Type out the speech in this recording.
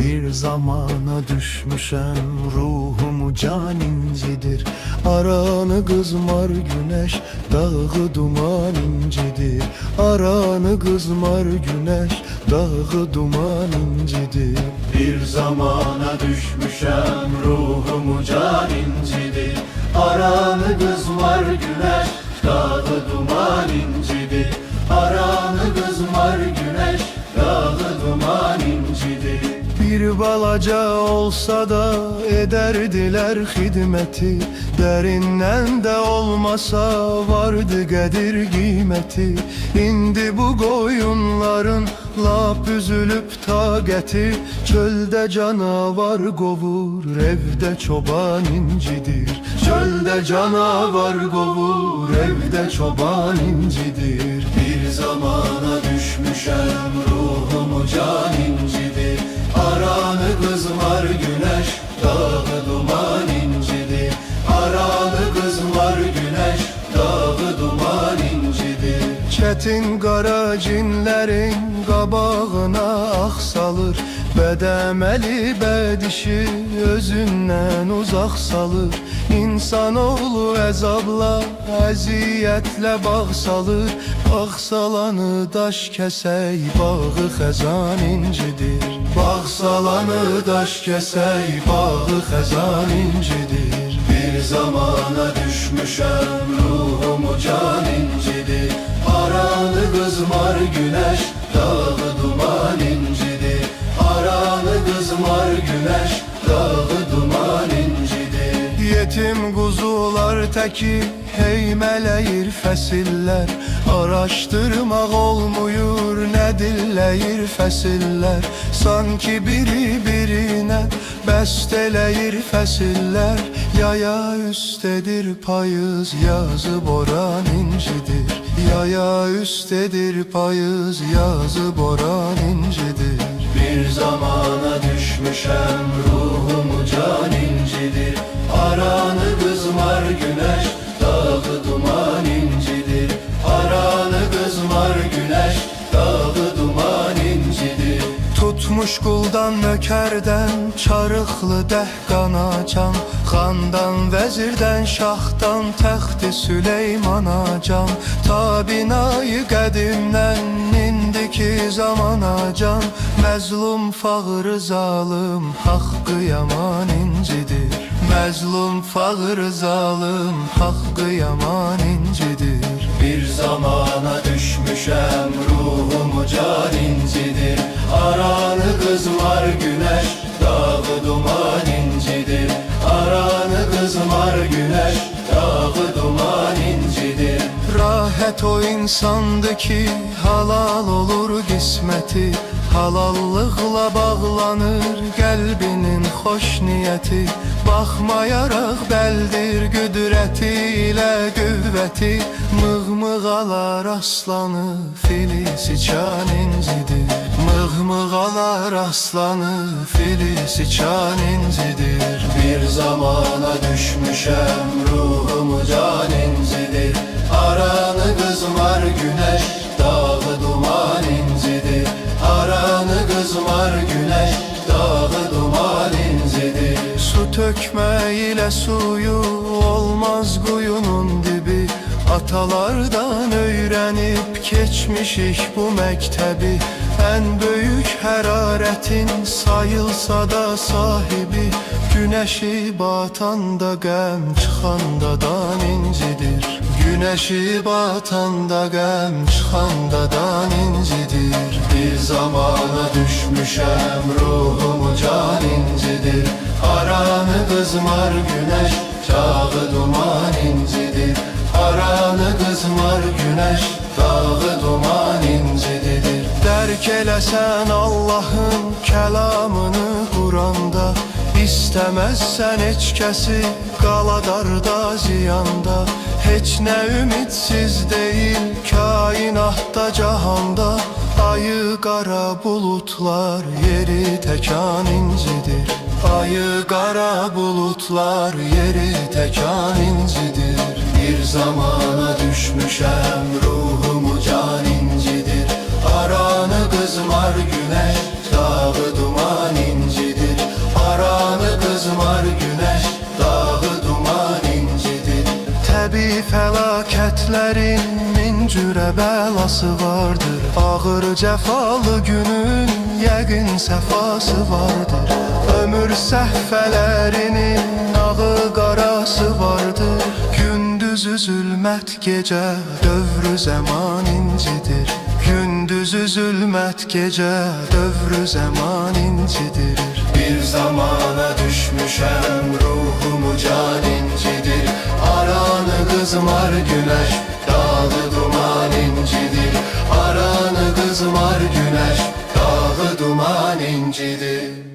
Bir zamana düşmüşem, ruhumu can incidir. Aranı kızmar güneş, dağı duman incidir. Aranı kızmar güneş, dağı duman incidir. Bir zamana düşmüşem, ruhumu can incidir. Aranı kızmar güneş, dağı duman incidir. Aranı kızmar güneş, dağı duman incidir. Bir balaca olsa da ederdiler hidmeti. Derinden de olmasa vardı gedir kıymeti. İndi bu koyunların lap üzülüp taqeti. Çölde canavar qovur, evde çoban incidir. Çölde canavar qovur, evde çoban incidir. Bir zamana düşmüşem, ruhumu can incidir. Aranı kızmar güneş, dağı duman incidir. Aranı kızmar güneş, dağı duman incidir. Çetin qara cinlərin qabağına ax salır. Bədəməli bədişi özündən uzaq salır. İnsanoğlu əzabla, əziyyətlə bağ salır. Bağ salanı daş kəsək, bağı xəzan incidir. Bağ salanı daş kəsək, bağı xəzan incidir. Bir zamana düşmüşem, ruhumu can incidir. Aranı kızmar güneş, dağı duman incidir. Aranı kızmar güneş, dağı duman incidir. Yetim quzular təki heymələyir fəsillər. Araşdırmaq olmuyur, nə dilləyir fəsillər. Sanki biri birinə bəst eləyir fəsillər. Yaya üstədir payız, yazı boran incidir. Yaya üstədir payız, yazı boran incidir. Bir zamana düşmüşem, ruhumu can incidir. Aranı kızmar güneş, dağı duman incidir. Aranı kızmar güneş, dağı duman incidir. Tutmuş quldan nökərdən, çarıqlı dəhqana can. Xandan, vəzirdən, şahdan, təxti Süleymana can. Ta binayı qədimdən, indiki zamana can. Məzlum fağrı zalım, haqqı yaman incidir. Məzlum fağrı zalım, haqqı yaman incidir. Bir zamana düşmüşem, ruhumu can incidir. Aranı kızmar güneş, dağı duman incidir. Aranı kızmar güneş, dağı duman incidir. Rahət o insandı ki, halal olur qisməti. Halallıqla bağlanır qəlbinin xoş niyyəti. Baxmayaraq bəldir qüdrəti ilə qüvvəti. Mığmığalar aslanı, fili siçan incidir. Mığmığalar aslanı, fili siçan incidir. Bir zamana düşmüşem, ruhumu can incidir. Aranı kızmar güneş, dağı duman incidir. Aranı kızmar güneş, dağı duman incidir. Su tökme ile suyu olmaz quyunun dibi. Atalardan öyrənib keçmişik bu məktəbi. Ən böyük hərarətin sayılsa da sahibi. Güneşi batanda qəm, çıxanda dan incidir. Güneşi batanda qəm, çıxanda dan incidir. Bir zamana düşmüşem, ruhumu can incidir. Aranı kızmar güneş, dağı duman incidir. Aranı kızmar güneş, dağı duman incidir. Dərk eləsən Allahın kəlamını Quranda. İstəməzsən heç kəsi qaladarda, ziyanda. Heç nə ümidsiz deyil kainatda, cahanda. Ayı qara bulutlar yeri təkan incidir. Ayı qara bulutlar yeri təkan incidir. Bir zamana düşmüşem, ruhumu can incidir. Aranı kızmar güneş, dağı duman incidir. günlərin min cürə bəlası vardır. Ağır cəfalı günün yəqin səfası vardır. Ömür səhvələrinin ağı qarası vardır. Gündüzü zülmət gecə, dövrü zaman incidir. Gündüzü zülmət gecə, dövrü zaman incidir. Bir zamana düşmüşəm, ruhumu can incidir. Aranı kızmar güneş, dağı duman incidir. Aranı kızmar güneş, dağı duman incidir.